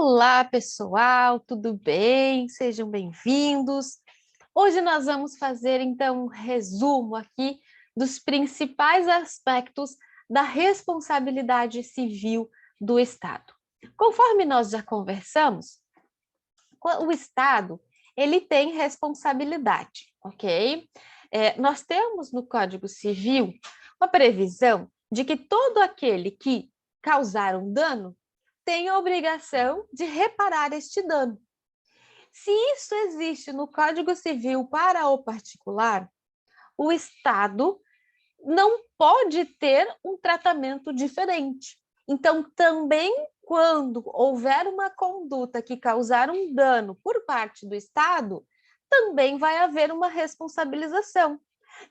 Olá, pessoal, tudo bem? Sejam bem-vindos. Hoje nós vamos fazer, então, um resumo aqui dos principais aspectos da responsabilidade civil do Estado. Conforme nós já conversamos, o Estado, ele tem responsabilidade, ok? Nós temos no Código Civil uma previsão de que todo aquele que causar um dano tem a obrigação de reparar este dano. Se isso existe no Código Civil para o particular, o Estado não pode ter um tratamento diferente. Então, também quando houver uma conduta que causar um dano por parte do Estado, também vai haver uma responsabilização.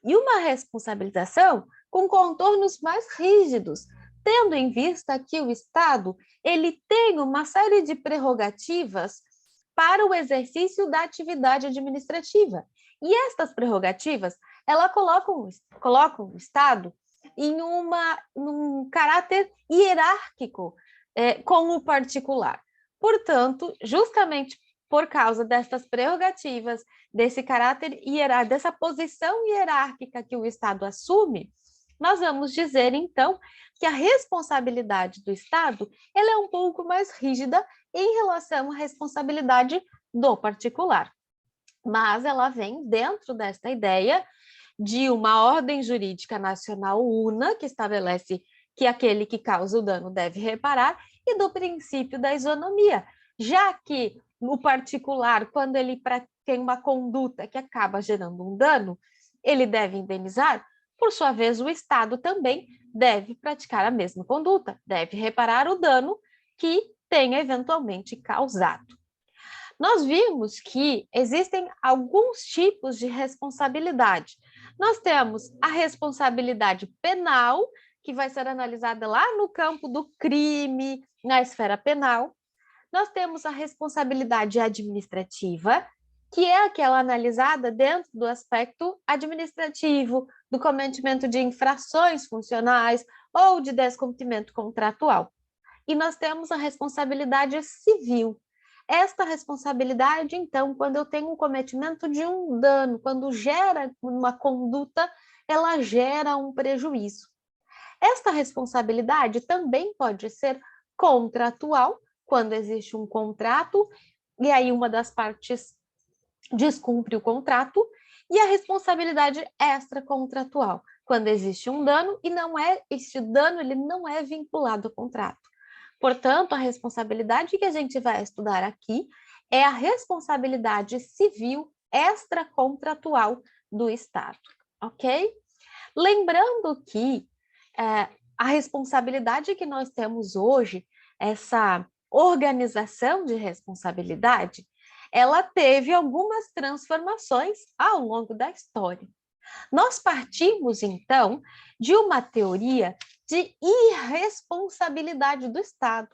E uma responsabilização com contornos mais rígidos, tendo em vista que o Estado ele tem uma série de prerrogativas para o exercício da atividade administrativa. E estas prerrogativas, ela colocam o Estado em num caráter hierárquico com o particular. Portanto, justamente por causa dessas prerrogativas, desse caráter hierárquico, dessa posição hierárquica que o Estado assume, nós vamos dizer, então, que a responsabilidade do Estado ela é um pouco mais rígida em relação à responsabilidade do particular. Mas ela vem dentro desta ideia de uma ordem jurídica nacional una, que estabelece que aquele que causa o dano deve reparar, e do princípio da isonomia, já que o particular, quando ele tem uma conduta que acaba gerando um dano, ele deve indenizar, por sua vez, o Estado também deve praticar a mesma conduta, deve reparar o dano que tenha eventualmente causado. Nós vimos que existem alguns tipos de responsabilidade. Nós temos a responsabilidade penal, que vai ser analisada lá no campo do crime, na esfera penal. Nós temos a responsabilidade administrativa, que é aquela analisada dentro do aspecto administrativo, do cometimento de infrações funcionais ou de descumprimento contratual. E nós temos a responsabilidade civil. Esta responsabilidade, então, quando eu tenho um cometimento de um dano, quando gera uma conduta, ela gera um prejuízo. Esta responsabilidade também pode ser contratual, quando existe um contrato, e aí uma das partes descumpre o contrato, e a responsabilidade extracontratual, quando existe um dano e este dano ele não é vinculado ao contrato. Portanto, a responsabilidade que a gente vai estudar aqui é a responsabilidade civil extracontratual do Estado, ok? Lembrando que a responsabilidade que nós temos hoje, essa organização de responsabilidade, ela teve algumas transformações ao longo da história. Nós partimos, então, de uma teoria de irresponsabilidade do Estado.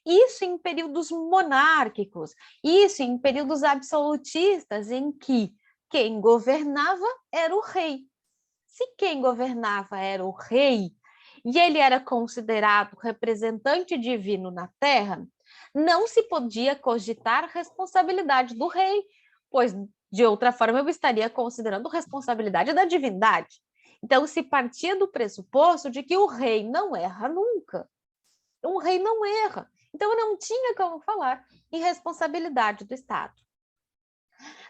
Isso em períodos monárquicos, isso em períodos absolutistas, em que quem governava era o rei. Se quem governava era o rei, e ele era considerado representante divino na terra, não se podia cogitar responsabilidade do rei, pois de outra forma eu estaria considerando responsabilidade da divindade. Então se partia do pressuposto de que o rei não erra nunca. Um rei não erra. Então não tinha como falar em responsabilidade do Estado.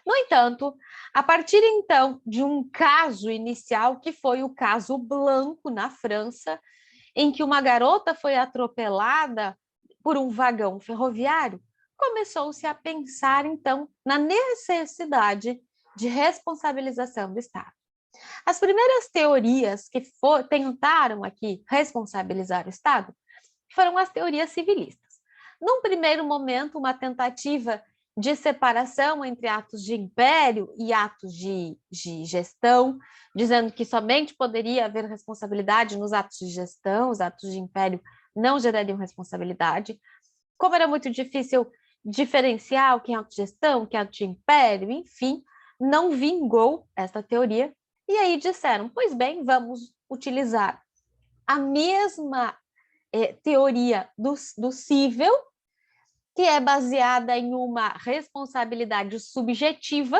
No entanto, a partir então de um caso inicial, que foi o caso Blanco na França, em que uma garota foi atropelada por um vagão ferroviário, começou-se a pensar então na necessidade de responsabilização do Estado. As primeiras teorias que tentaram aqui responsabilizar o Estado foram as teorias civilistas. Num primeiro momento, uma tentativa de separação entre atos de império e atos de gestão, dizendo que somente poderia haver responsabilidade nos atos de gestão, os atos de império não gerariam responsabilidade. Como era muito difícil diferenciar o que é autogestão, o que é ato de império, enfim, não vingou essa teoria. E aí disseram, pois bem, vamos utilizar a mesma teoria do cível, que é baseada em uma responsabilidade subjetiva,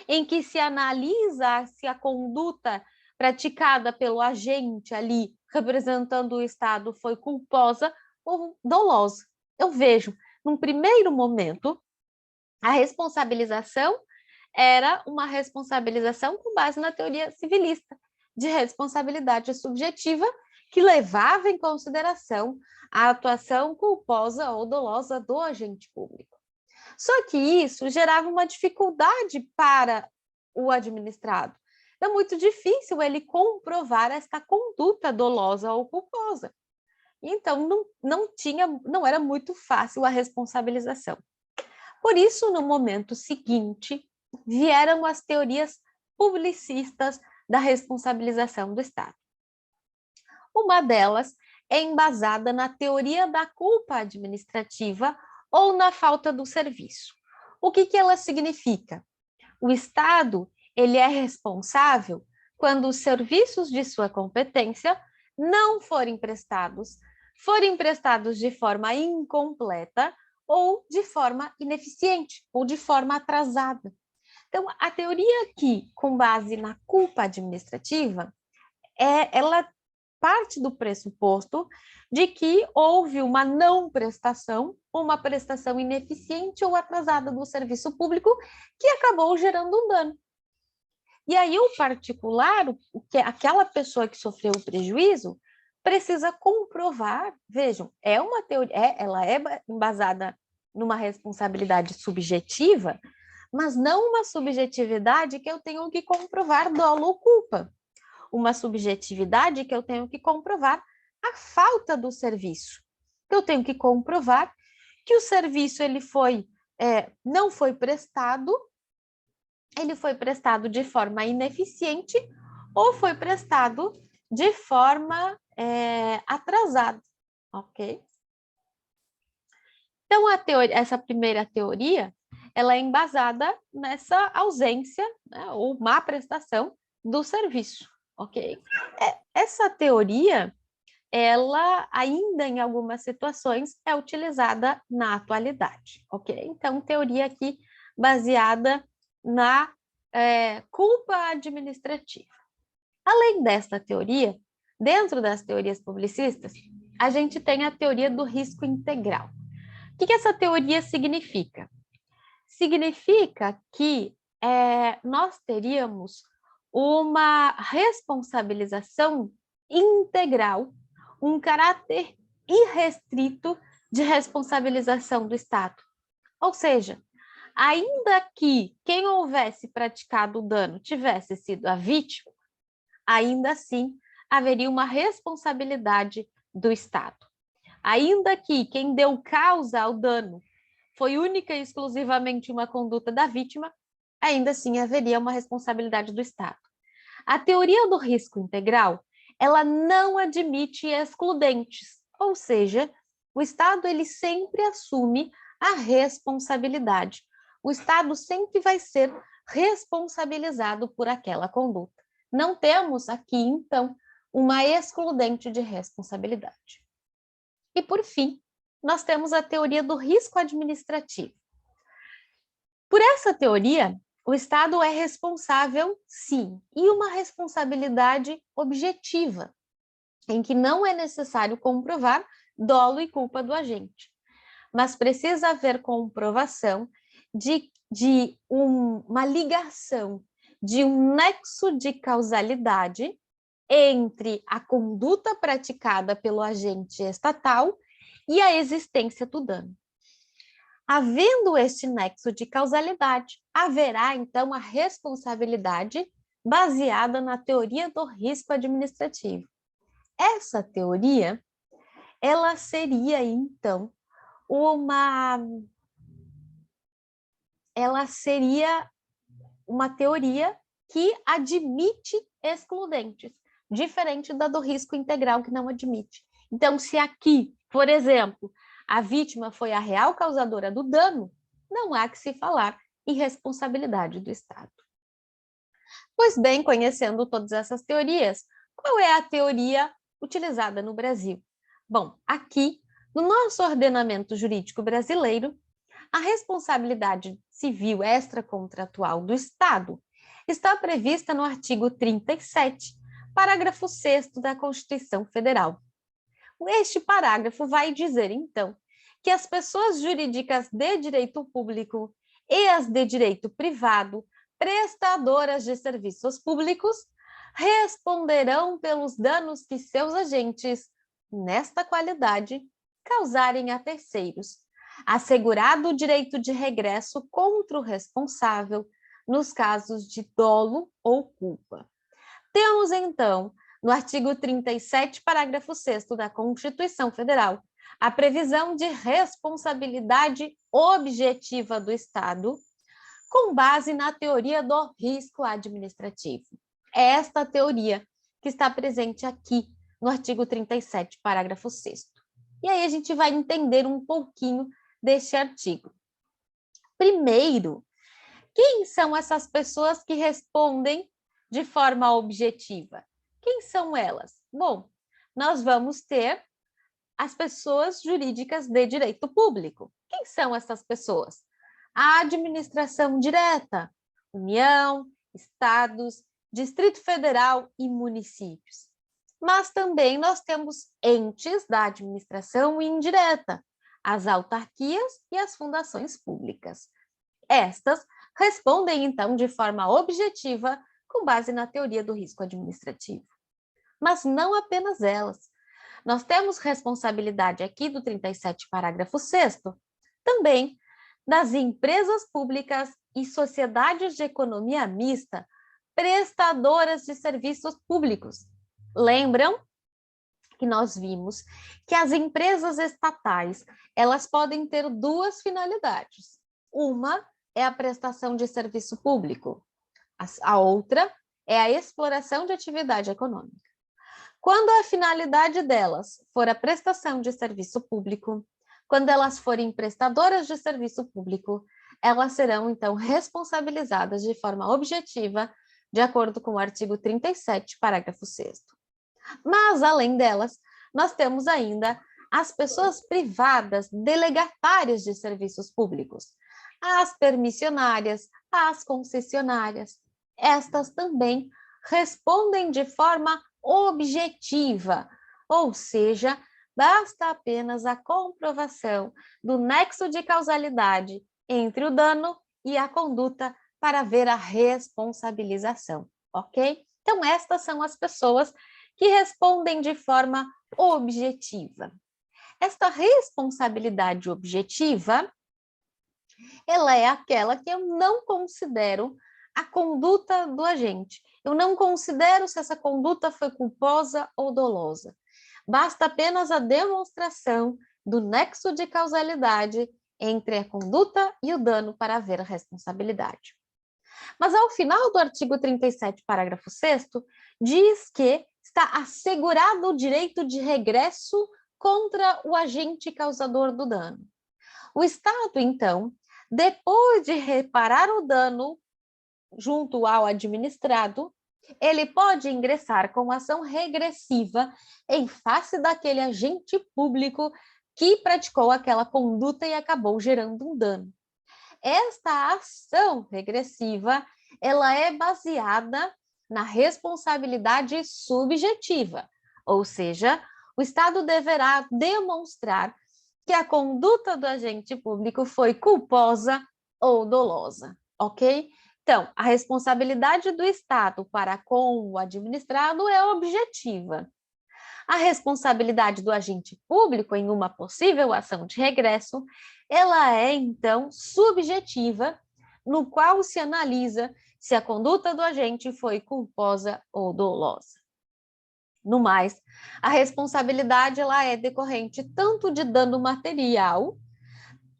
em que se analisa se a conduta praticada pelo agente ali, representando o Estado, foi culposa ou dolosa. Eu vejo, num primeiro momento, a responsabilização era uma responsabilização com base na teoria civilista, de responsabilidade subjetiva, que levava em consideração a atuação culposa ou dolosa do agente público. Só que isso gerava uma dificuldade para o administrado. É muito difícil ele comprovar esta conduta dolosa ou culposa. Então, não era muito fácil a responsabilização. Por isso, no momento seguinte, vieram as teorias publicistas da responsabilização do Estado. Uma delas é embasada na teoria da culpa administrativa ou na falta do serviço. O que ela significa? O Estado, ele é responsável quando os serviços de sua competência não forem prestados de forma incompleta ou de forma ineficiente, ou de forma atrasada. Então, a teoria aqui, com base na culpa administrativa, ela parte do pressuposto de que houve uma não prestação, uma prestação ineficiente ou atrasada do serviço público que acabou gerando um dano. E aí o particular, aquela pessoa que sofreu o prejuízo, precisa comprovar, vejam, é uma teoria, ela é embasada numa responsabilidade subjetiva, mas não uma subjetividade que eu tenho que comprovar dolo ou culpa. Uma subjetividade que eu tenho que comprovar a falta do serviço. Eu tenho que comprovar que o serviço não foi prestado, ele foi prestado de forma ineficiente ou foi prestado de forma atrasada, ok? Então, essa primeira teoria, ela é embasada nessa ausência, né, ou má prestação do serviço, ok? Essa teoria, ela ainda em algumas situações é utilizada na atualidade, ok? Então, teoria aqui baseada na culpa administrativa. Além desta teoria, dentro das teorias publicistas, a gente tem a teoria do risco integral. O que essa teoria significa? Significa que nós teríamos uma responsabilização integral, um caráter irrestrito de responsabilização do Estado. Ou seja, ainda que quem houvesse praticado o dano tivesse sido a vítima, ainda assim haveria uma responsabilidade do Estado. Ainda que quem deu causa ao dano foi única e exclusivamente uma conduta da vítima, ainda assim haveria uma responsabilidade do Estado. A teoria do risco integral, ela não admite excludentes, ou seja, o Estado ele sempre assume a responsabilidade. O Estado sempre vai ser responsabilizado por aquela conduta. Não temos aqui, então, uma excludente de responsabilidade. E, por fim, nós temos a teoria do risco administrativo. Por essa teoria, o Estado é responsável, sim, e uma responsabilidade objetiva, em que não é necessário comprovar dolo e culpa do agente, mas precisa haver comprovação de uma ligação, de um nexo de causalidade entre a conduta praticada pelo agente estatal e a existência do dano. Havendo este nexo de causalidade, haverá, então, a responsabilidade baseada na teoria do risco administrativo. Essa teoria, ela seria, então, uma teoria que admite excludentes, diferente da do risco integral, que não admite. Então, se aqui, por exemplo, a vítima foi a real causadora do dano, não há que se falar em responsabilidade do Estado. Pois bem, conhecendo todas essas teorias, qual é a teoria utilizada no Brasil? Bom, aqui No nosso ordenamento jurídico brasileiro, a responsabilidade civil extracontratual do Estado está prevista no artigo 37, parágrafo 6º da Constituição Federal. Este parágrafo vai dizer, então, que as pessoas jurídicas de direito público e as de direito privado, prestadoras de serviços públicos, responderão pelos danos que seus agentes, nesta qualidade, causarem a terceiros, assegurado o direito de regresso contra o responsável nos casos de dolo ou culpa. Temos, então, no artigo 37, parágrafo 6º da Constituição Federal, a previsão de responsabilidade objetiva do Estado com base na teoria do risco administrativo. É esta teoria que está presente aqui no artigo 37, parágrafo 6º. E aí a gente vai entender um pouquinho deste artigo. Primeiro, quem são essas pessoas que respondem de forma objetiva? Quem são elas? Bom, nós vamos ter as pessoas jurídicas de direito público. Quem são essas pessoas? A administração direta, União, estados, Distrito Federal e municípios. Mas também nós temos entes da administração indireta, as autarquias e as fundações públicas. Estas respondem, então, de forma objetiva, com base na teoria do risco administrativo. Mas não apenas elas. Nós temos responsabilidade aqui do 37, parágrafo 6º, também das empresas públicas e sociedades de economia mista prestadoras de serviços públicos. Lembram que nós vimos que as empresas estatais, elas podem ter duas finalidades. Uma é a prestação de serviço público, a outra é a exploração de atividade econômica. Quando a finalidade delas for a prestação de serviço público, quando elas forem prestadoras de serviço público, elas serão, então, responsabilizadas de forma objetiva, de acordo com o artigo 37, parágrafo 6º. Mas, além delas, nós temos ainda as pessoas privadas delegatárias de serviços públicos, as permissionárias, as concessionárias. Estas também respondem de forma objetiva, ou seja, basta apenas a comprovação do nexo de causalidade entre o dano e a conduta para ver a responsabilização, ok? Então, estas são as pessoas que respondem de forma objetiva. Esta responsabilidade objetiva, ela é aquela que eu não considero a conduta do agente. Eu não considero se essa conduta foi culposa ou dolosa. Basta apenas a demonstração do nexo de causalidade entre a conduta e o dano para haver a responsabilidade. Mas ao final do artigo 37, parágrafo 6º, diz que está assegurado o direito de regresso contra o agente causador do dano. O Estado, então, depois de reparar o dano junto ao administrado, ele pode ingressar com ação regressiva em face daquele agente público que praticou aquela conduta e acabou gerando um dano. Esta ação regressiva, ela é baseada na responsabilidade subjetiva, ou seja, o Estado deverá demonstrar que a conduta do agente público foi culposa ou dolosa, ok? Então, a responsabilidade do Estado para com o administrado é objetiva. A responsabilidade do agente público em uma possível ação de regresso, ela é, então, subjetiva, no qual se analisa se a conduta do agente foi culposa ou dolosa. No mais, a responsabilidade ela é decorrente tanto de dano material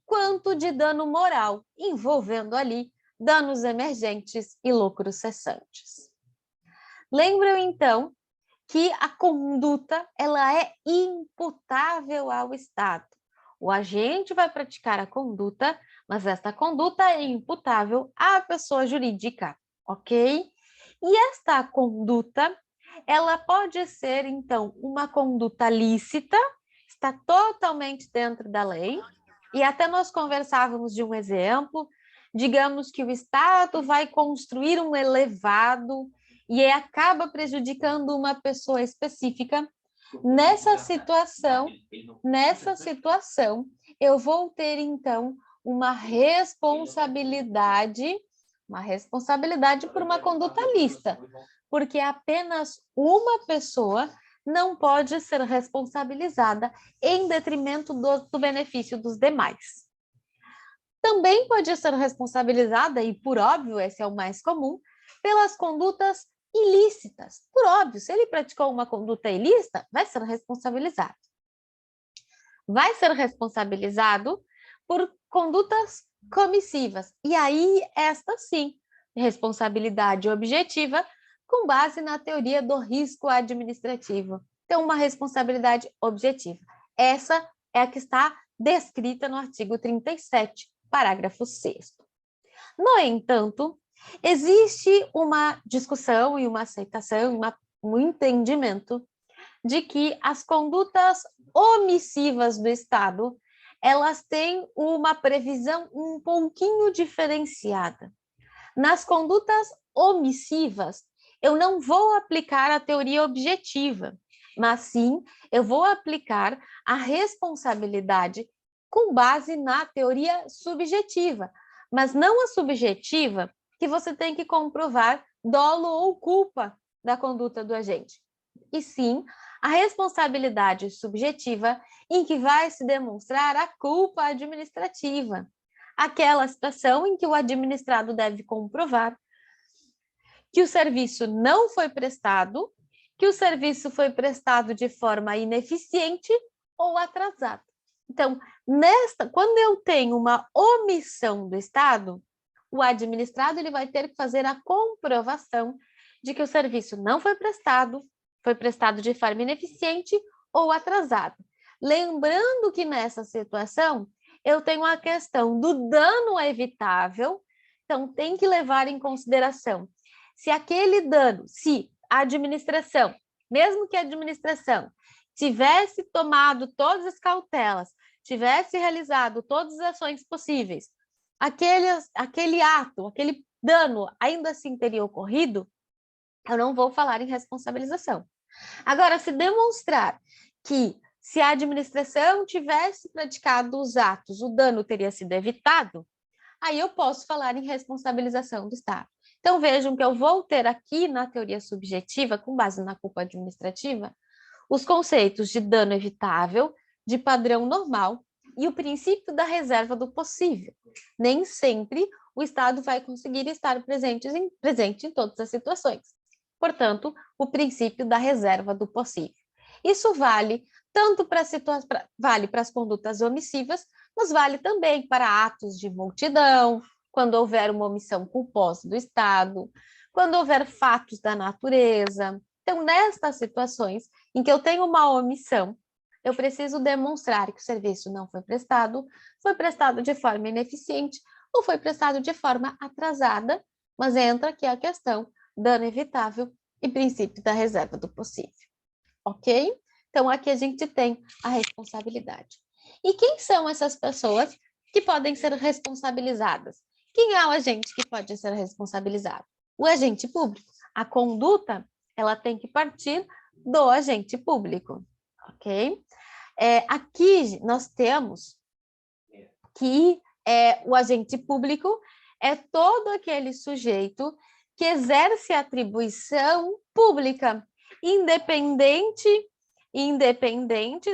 quanto de dano moral, envolvendo ali danos emergentes e lucros cessantes. Lembram, então, que a conduta ela é imputável ao Estado. O agente vai praticar a conduta, mas esta conduta é imputável à pessoa jurídica, ok? E esta conduta, ela pode ser, então, uma conduta lícita, está totalmente dentro da lei, e até nós conversávamos de um exemplo, digamos que o Estado vai construir um elevado e acaba prejudicando uma pessoa específica. Nessa situação, eu vou ter, então, uma responsabilidade por uma conduta lícita, porque apenas uma pessoa não pode ser responsabilizada em detrimento do benefício dos demais. Também pode ser responsabilizada, e por óbvio, esse é o mais comum, pelas condutas ilícitas. Por óbvio, se ele praticou uma conduta ilícita, vai ser responsabilizado. Vai ser responsabilizado por condutas comissivas. E aí, esta sim, responsabilidade objetiva, com base na teoria do risco administrativo. Então, uma responsabilidade objetiva. Essa é a que está descrita no artigo 37, parágrafo 6º. No entanto, existe uma discussão e uma aceitação, um entendimento de que as condutas omissivas do Estado, elas têm uma previsão um pouquinho diferenciada. Nas condutas omissivas, eu não vou aplicar a teoria objetiva, mas sim eu vou aplicar a responsabilidade com base na teoria subjetiva, mas não a subjetiva que você tem que comprovar dolo ou culpa da conduta do agente, e sim a responsabilidade subjetiva em que vai se demonstrar a culpa administrativa, aquela situação em que o administrado deve comprovar que o serviço não foi prestado, que o serviço foi prestado de forma ineficiente ou atrasada. Então, quando eu tenho uma omissão do Estado, o administrado ele vai ter que fazer a comprovação de que o serviço não foi prestado de forma ineficiente ou atrasado. Lembrando que nessa situação, eu tenho a questão do dano evitável, então tem que levar em consideração se aquele dano, se a administração, mesmo que a administração tivesse tomado todas as cautelas, tivesse realizado todas as ações possíveis, aquele ato, aquele dano ainda assim teria ocorrido, eu não vou falar em responsabilização. Agora, se demonstrar que se a administração tivesse praticado os atos, o dano teria sido evitado, aí eu posso falar em responsabilização do Estado. Então, vejam que eu vou ter aqui na teoria subjetiva, com base na culpa administrativa, os conceitos de dano evitável, de padrão normal e o princípio da reserva do possível. Nem sempre o Estado vai conseguir estar presente em todas as situações. Portanto, o princípio da reserva do possível. Isso vale tanto para as condutas omissivas, mas vale também para atos de multidão, quando houver uma omissão culposa do Estado, quando houver fatos da natureza. Então, nestas situações em que eu tenho uma omissão, eu preciso demonstrar que o serviço não foi prestado de forma ineficiente ou foi prestado de forma atrasada, mas entra aqui a questão dano evitável e princípio da reserva do possível. Ok? Então, aqui a gente tem a responsabilidade. E quem são essas pessoas que podem ser responsabilizadas? Quem é o agente que pode ser responsabilizado? O agente público. A conduta, ela tem que partir do agente público, ok? Aqui nós temos que o agente público é todo aquele sujeito que exerce atribuição pública, independente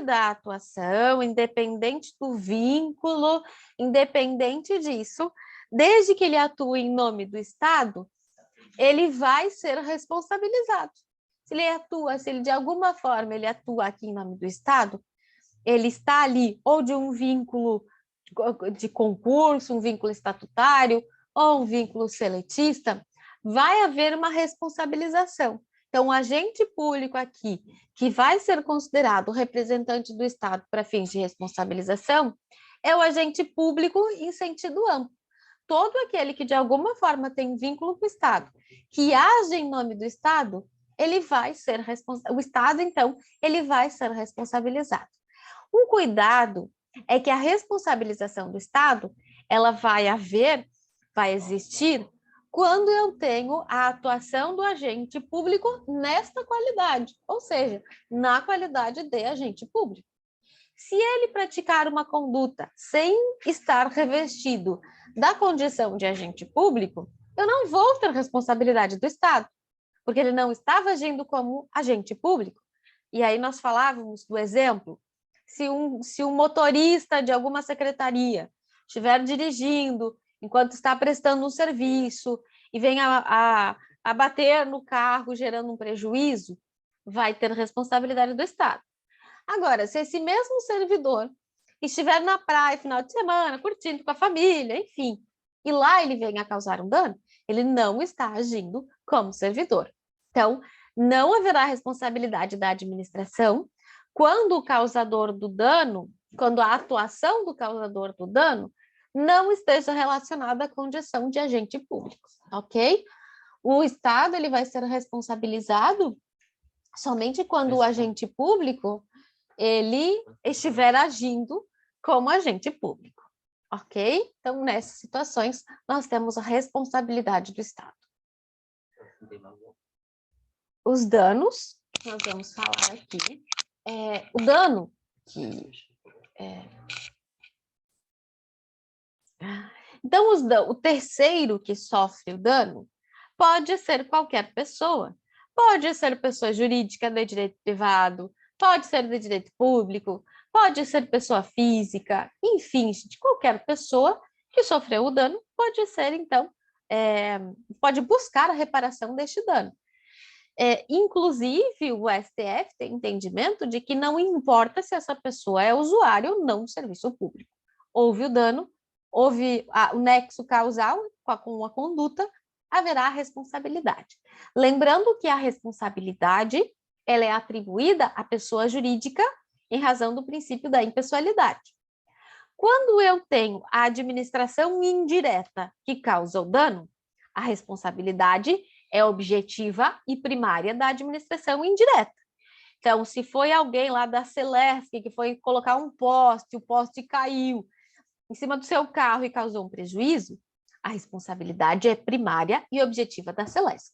da atuação, independente do vínculo, independente disso, desde que ele atue em nome do Estado, ele vai ser responsabilizado. Se ele de alguma forma ele atua aqui em nome do Estado, ele está ali ou de um vínculo de concurso, um vínculo estatutário ou um vínculo seletista, vai haver uma responsabilização. Então, o agente público aqui, que vai ser considerado representante do Estado para fins de responsabilização, é o agente público em sentido amplo. Todo aquele que de alguma forma tem vínculo com o Estado, que age em nome do Estado, ele vai ser responsável. O Estado, então, ele vai ser responsabilizado. Um cuidado é que a responsabilização do Estado, ela vai existir quando eu tenho a atuação do agente público nesta qualidade, ou seja, na qualidade de agente público. Se ele praticar uma conduta sem estar revestido da condição de agente público, eu não vou ter responsabilidade do Estado, porque ele não estava agindo como agente público. E aí nós falávamos do exemplo, se um motorista de alguma secretaria estiver dirigindo enquanto está prestando um serviço e vem a bater no carro gerando um prejuízo, vai ter responsabilidade do Estado. Agora, se esse mesmo servidor estiver na praia final de semana, curtindo com a família, enfim, e lá ele vem a causar um dano, ele não está agindo como servidor. Então, não haverá responsabilidade da administração quando o causador do dano, quando a atuação do causador do dano não esteja relacionada à condição de agente público, ok? O Estado ele vai ser responsabilizado somente quando o agente público ele estiver agindo como agente público, ok? Então, nessas situações, nós temos a responsabilidade do Estado. Os danos, nós vamos falar aqui, o dano que... Então, o terceiro que sofre o dano pode ser qualquer pessoa. Pode ser pessoa jurídica de direito privado, pode ser de direito público, pode ser pessoa física, enfim, de qualquer pessoa que sofreu o dano pode ser, então, pode buscar a reparação deste dano. Inclusive, o STF tem entendimento de que não importa se essa pessoa é usuária ou não do serviço público. Houve o dano, houve o nexo causal com a conduta, haverá responsabilidade. Lembrando que a responsabilidade ela é atribuída à pessoa jurídica em razão do princípio da impessoalidade. Quando eu tenho a administração indireta que causa o dano, a responsabilidade é objetiva e primária da administração indireta. Então, se foi alguém lá da Celesc que foi colocar um poste, o poste caiu em cima do seu carro e causou um prejuízo, a responsabilidade é primária e objetiva da Celesc.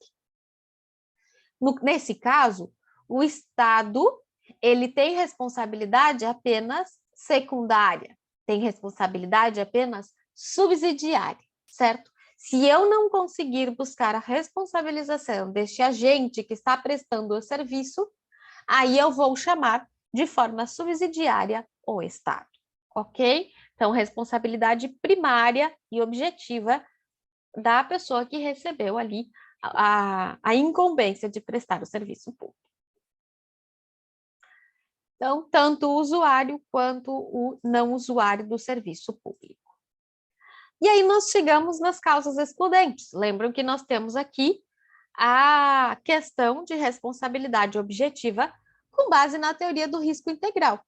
Nesse caso, o Estado ele tem responsabilidade apenas secundária, tem responsabilidade apenas subsidiária, certo? Se eu não conseguir buscar a responsabilização deste agente que está prestando o serviço, aí eu vou chamar de forma subsidiária o Estado, ok? Então, responsabilidade primária e objetiva da pessoa que recebeu ali a incumbência de prestar o serviço público. Então, tanto o usuário quanto o não usuário do serviço público. E aí nós chegamos nas causas excludentes. Lembram que nós temos aqui a questão de responsabilidade objetiva com base na teoria do risco integral.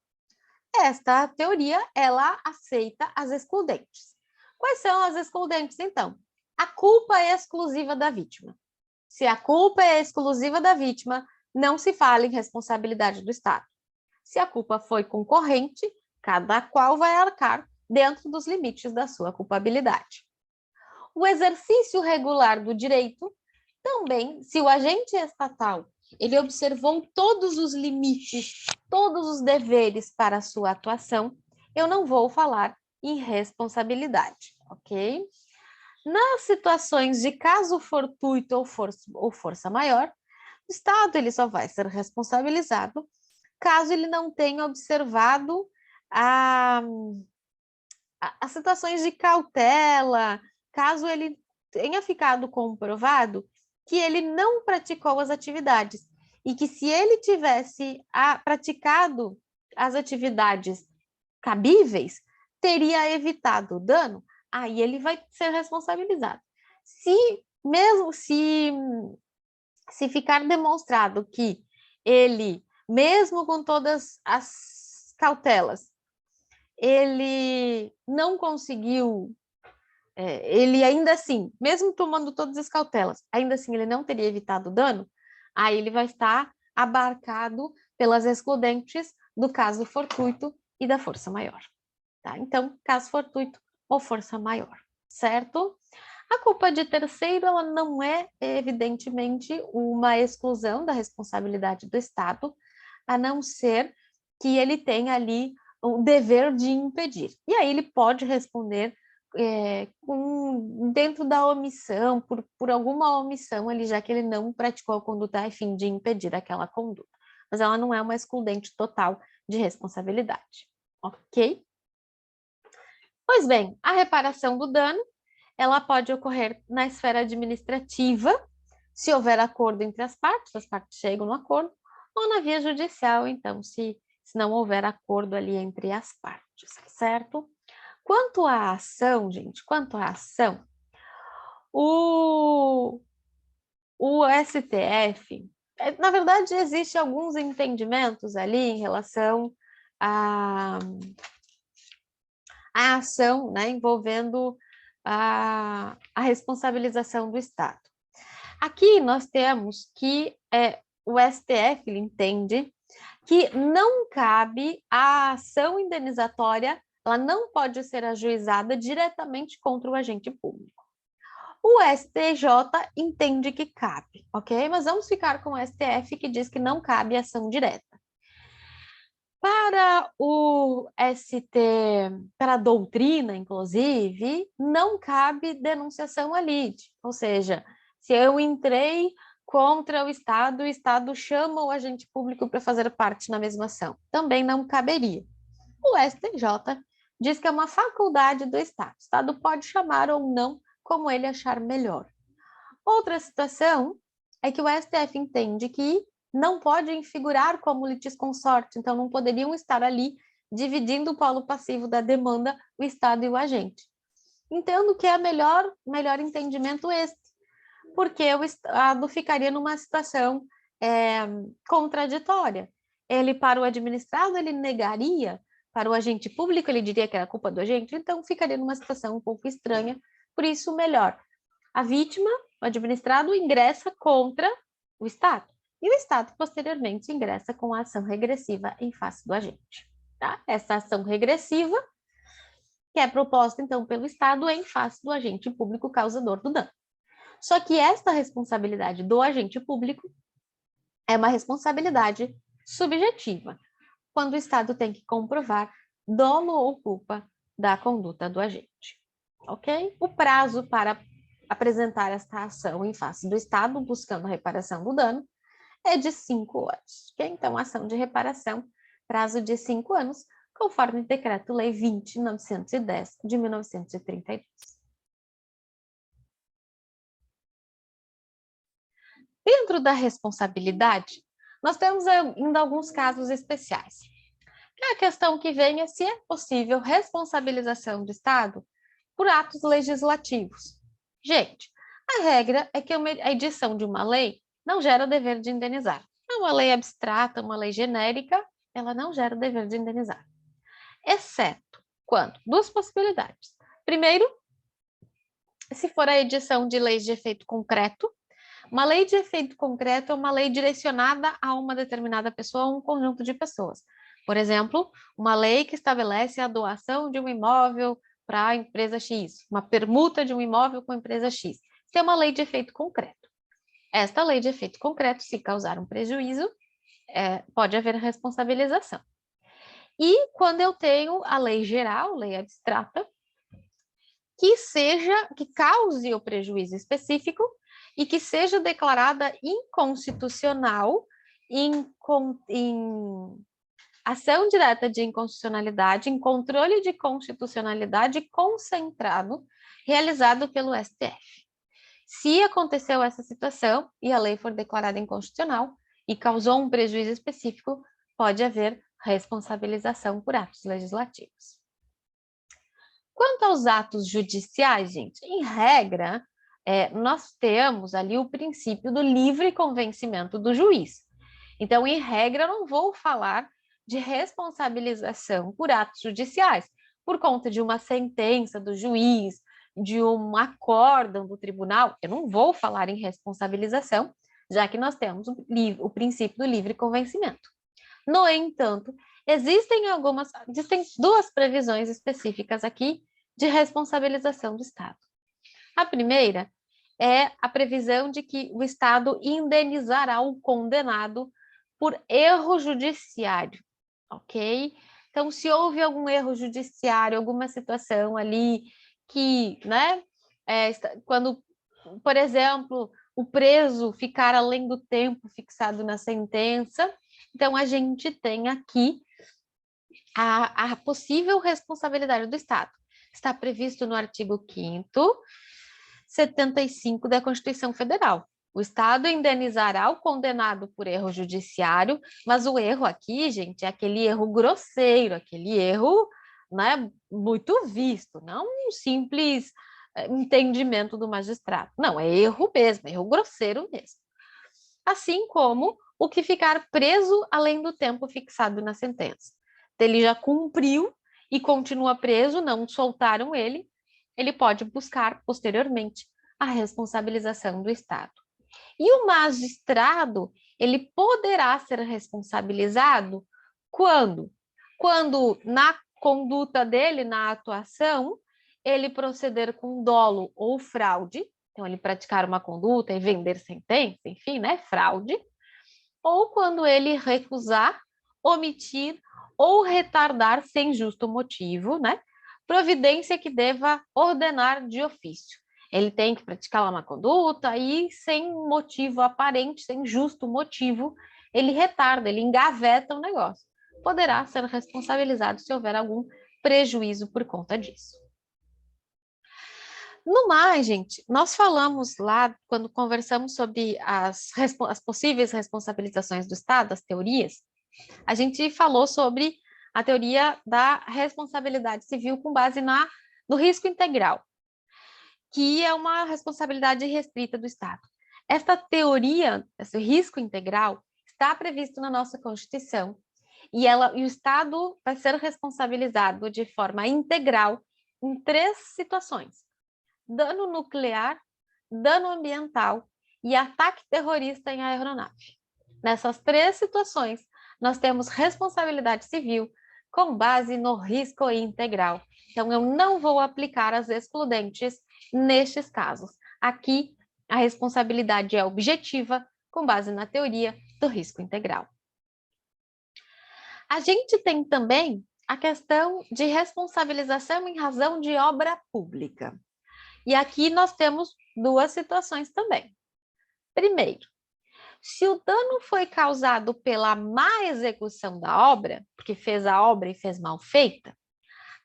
Esta teoria, ela aceita as excludentes. Quais são as excludentes, então? A culpa é exclusiva da vítima. Se a culpa é exclusiva da vítima, não se fala em responsabilidade do Estado. Se a culpa foi concorrente, cada qual vai arcar dentro dos limites da sua culpabilidade. O exercício regular do direito, também, se o agente estatal ele observou todos os limites, todos os deveres para a sua atuação, eu não vou falar em responsabilidade, ok? Nas situações de caso fortuito ou força maior, o Estado ele só vai ser responsabilizado caso ele não tenha observado as situações de cautela, caso ele tenha ficado comprovado que ele não praticou as atividades e que se ele tivesse praticado as atividades cabíveis, teria evitado o dano, aí ele vai ser responsabilizado. Se ficar demonstrado que ele, mesmo com todas as cautelas, ele não conseguiu, ele ainda assim, mesmo tomando todas as cautelas, ainda assim ele não teria evitado o dano, aí ele vai estar abarcado pelas excludentes do caso fortuito e da força maior. Tá? Então, caso fortuito ou força maior, certo? A culpa de terceiro, ela não é, evidentemente, uma exclusão da responsabilidade do Estado, a não ser que ele tenha ali o dever de impedir. E aí ele pode responder dentro da omissão, por alguma omissão ali, já que ele não praticou a conduta a fim de impedir aquela conduta. Mas ela não é uma excludente total de responsabilidade, ok? Pois bem, a reparação do dano, ela pode ocorrer na esfera administrativa, se houver acordo entre as partes chegam no acordo, ou na via judicial, então, se não houver acordo ali entre as partes, certo? Quanto à ação, gente, o STF, na verdade, existem alguns entendimentos ali em relação à ação, né, envolvendo a responsabilização do Estado. Aqui nós temos que o STF entende que não cabe a ação indenizatória, ela não pode ser ajuizada diretamente contra o agente público. O STJ entende que cabe, ok? Mas vamos ficar com o STF que diz que não cabe ação direta. Para o para a doutrina, inclusive, não cabe denunciação à lide, ou seja, se eu entrei contra o Estado chama o agente público para fazer parte na mesma ação, também não caberia. O STJ diz que é uma faculdade do Estado, o Estado pode chamar ou não como ele achar melhor. Outra situação é que o STF entende que não podem figurar como litisconsorte, então não poderiam estar ali dividindo o polo passivo da demanda, o Estado e o agente. Entendo que é melhor entendimento este, porque o Estado ficaria numa situação contraditória. Ele, para o administrado, ele negaria, para o agente público, ele diria que era culpa do agente, então ficaria numa situação um pouco estranha, por isso melhor. A vítima, o administrado, ingressa contra o Estado. E o Estado, posteriormente, ingressa com a ação regressiva em face do agente. Tá? Essa ação regressiva, que é proposta, então, pelo Estado em face do agente público causador do dano. Só que esta responsabilidade do agente público é uma responsabilidade subjetiva, quando o Estado tem que comprovar dolo ou culpa da conduta do agente. Ok? O prazo para apresentar esta ação em face do Estado, buscando a reparação do dano, é de 5 anos. Okay? Então, ação de reparação, prazo de 5 anos, conforme Decreto-Lei 20.910 de 1932. Dentro da responsabilidade, nós temos ainda alguns casos especiais. A questão que vem é se é possível responsabilização do Estado por atos legislativos. Gente, a regra é que a edição de uma lei não gera o dever de indenizar. É uma lei abstrata, uma lei genérica, ela não gera o dever de indenizar. Exceto quando? Duas possibilidades. Primeiro, se for a edição de leis de efeito concreto. Uma lei de efeito concreto é uma lei direcionada a uma determinada pessoa ou um conjunto de pessoas. Por exemplo, uma lei que estabelece a doação de um imóvel para a empresa X, uma permuta de um imóvel com a empresa X. Isso é uma lei de efeito concreto. Esta lei de efeito concreto, se causar um prejuízo, pode haver responsabilização. E quando eu tenho a lei geral, lei abstrata, que cause o prejuízo específico e que seja declarada inconstitucional em ação direta de inconstitucionalidade, em controle de constitucionalidade concentrado, realizado pelo STF. Se aconteceu essa situação e a lei for declarada inconstitucional e causou um prejuízo específico, pode haver responsabilização por atos legislativos. Quanto aos atos judiciais, gente, em regra, nós temos ali o princípio do livre convencimento do juiz. Então, em regra, eu não vou falar de responsabilização por atos judiciais, por conta de uma sentença do juiz, de um acórdão do tribunal, eu não vou falar em responsabilização, já que nós temos o princípio do livre convencimento. No entanto, Existem duas previsões específicas aqui de responsabilização do Estado. A primeira é a previsão de que o Estado indenizará o condenado por erro judiciário, ok? Então, se houve algum erro judiciário, alguma situação ali que, né, quando, por exemplo, o preso ficar além do tempo fixado na sentença, então a gente tem aqui a possível responsabilidade do Estado. Está previsto no artigo 5º, 75 da Constituição Federal. O Estado indenizará o condenado por erro judiciário, mas o erro aqui, gente, é aquele erro grosseiro, aquele erro, né, muito visto, não um simples entendimento do magistrado. Não, é erro mesmo, é erro grosseiro mesmo. Assim como o que ficar preso além do tempo fixado na sentença. Ele já cumpriu e continua preso, não soltaram ele, ele pode buscar posteriormente a responsabilização do Estado. E o magistrado, ele poderá ser responsabilizado quando? Quando na conduta dele, na atuação, ele proceder com dolo ou fraude, então ele praticar uma conduta e vender sentença, enfim, né, fraude, ou quando ele recusar, omitir ou retardar sem justo motivo, né, providência que deva ordenar de ofício. Ele tem que praticar lá uma conduta e sem motivo aparente, sem justo motivo, ele retarda, ele engaveta o negócio. Poderá ser responsabilizado se houver algum prejuízo por conta disso. No mais, gente, nós falamos lá, quando conversamos sobre as possíveis responsabilizações do Estado, as teorias, a gente falou sobre a teoria da responsabilidade civil com base no risco integral, que é uma responsabilidade restrita do Estado. Esta teoria, esse risco integral, está previsto na nossa Constituição e o Estado vai ser responsabilizado de forma integral em 3 situações: dano nuclear, dano ambiental e ataque terrorista em aeronave. Nessas 3 situações, nós temos responsabilidade civil com base no risco integral. Então, eu não vou aplicar as excludentes nestes casos. Aqui, a responsabilidade é objetiva, com base na teoria do risco integral. A gente tem também a questão de responsabilização em razão de obra pública. E aqui nós temos 2 situações também. Primeiro, se o dano foi causado pela má execução da obra, porque fez a obra e fez mal feita,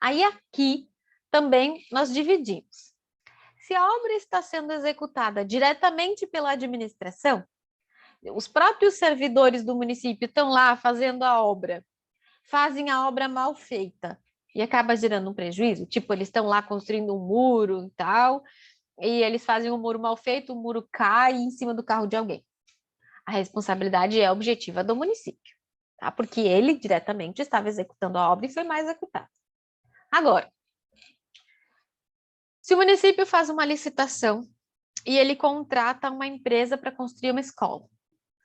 aí aqui também nós dividimos. Se a obra está sendo executada diretamente pela administração, os próprios servidores do município estão lá fazendo a obra, fazem a obra mal feita e acaba gerando um prejuízo, tipo, eles estão lá construindo um muro e tal, e eles fazem um muro mal feito, o muro cai em cima do carro de alguém. A responsabilidade é objetiva do município, tá? Porque ele diretamente estava executando a obra e foi mal executada. Agora, se o município faz uma licitação e ele contrata uma empresa para construir uma escola,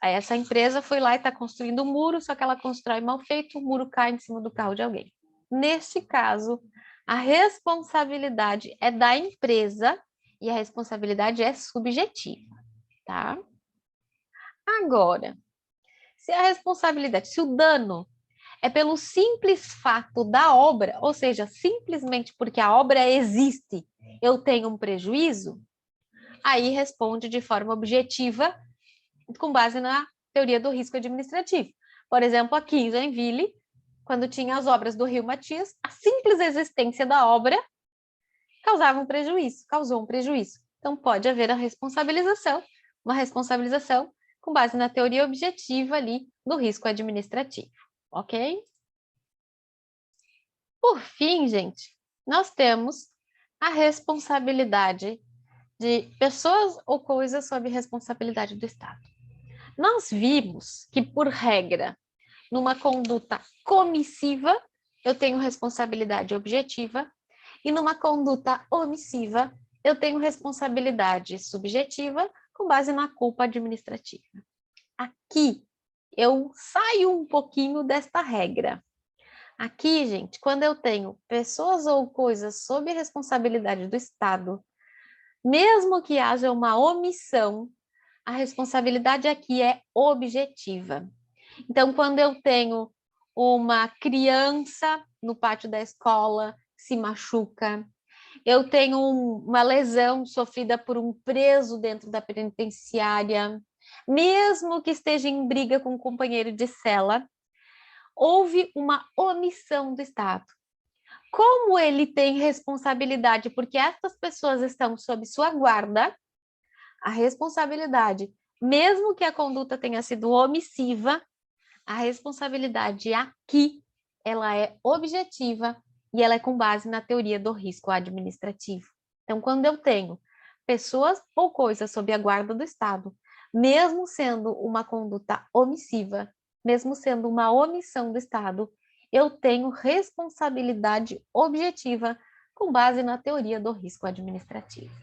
aí essa empresa foi lá e está construindo um muro, só que ela constrói mal feito, o muro cai em cima do carro de alguém. Neste caso, a responsabilidade é da empresa e a responsabilidade é subjetiva, tá? Agora, se o dano é pelo simples fato da obra, ou seja, simplesmente porque a obra existe, eu tenho um prejuízo, aí responde de forma objetiva, com base na teoria do risco administrativo. Por exemplo, aqui em Joinville, quando tinha as obras do Rio Matias, a simples existência da obra causou um prejuízo. Então, pode haver uma responsabilização com base na teoria objetiva ali do risco administrativo, ok? Por fim, gente, nós temos a responsabilidade de pessoas ou coisas sob responsabilidade do Estado. Nós vimos que, por regra, numa conduta comissiva, eu tenho responsabilidade objetiva, e numa conduta omissiva, eu tenho responsabilidade subjetiva com base na culpa administrativa. Aqui, eu saio um pouquinho desta regra. Aqui, gente, quando eu tenho pessoas ou coisas sob responsabilidade do Estado, mesmo que haja uma omissão, a responsabilidade aqui é objetiva. Então, quando eu tenho uma criança no pátio da escola se machuca, eu tenho uma lesão sofrida por um preso dentro da penitenciária, mesmo que esteja em briga com um companheiro de cela, houve uma omissão do Estado. Como ele tem responsabilidade, porque essas pessoas estão sob sua guarda, a responsabilidade, mesmo que a conduta tenha sido omissiva, a responsabilidade aqui, ela é objetiva e ela é com base na teoria do risco administrativo. Então, quando eu tenho pessoas ou coisas sob a guarda do Estado, mesmo sendo uma conduta omissiva, mesmo sendo uma omissão do Estado, eu tenho responsabilidade objetiva com base na teoria do risco administrativo.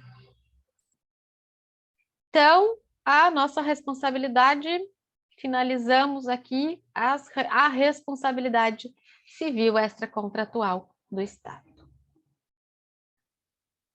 Então, a nossa responsabilidade, finalizamos aqui a responsabilidade civil extracontratual do Estado.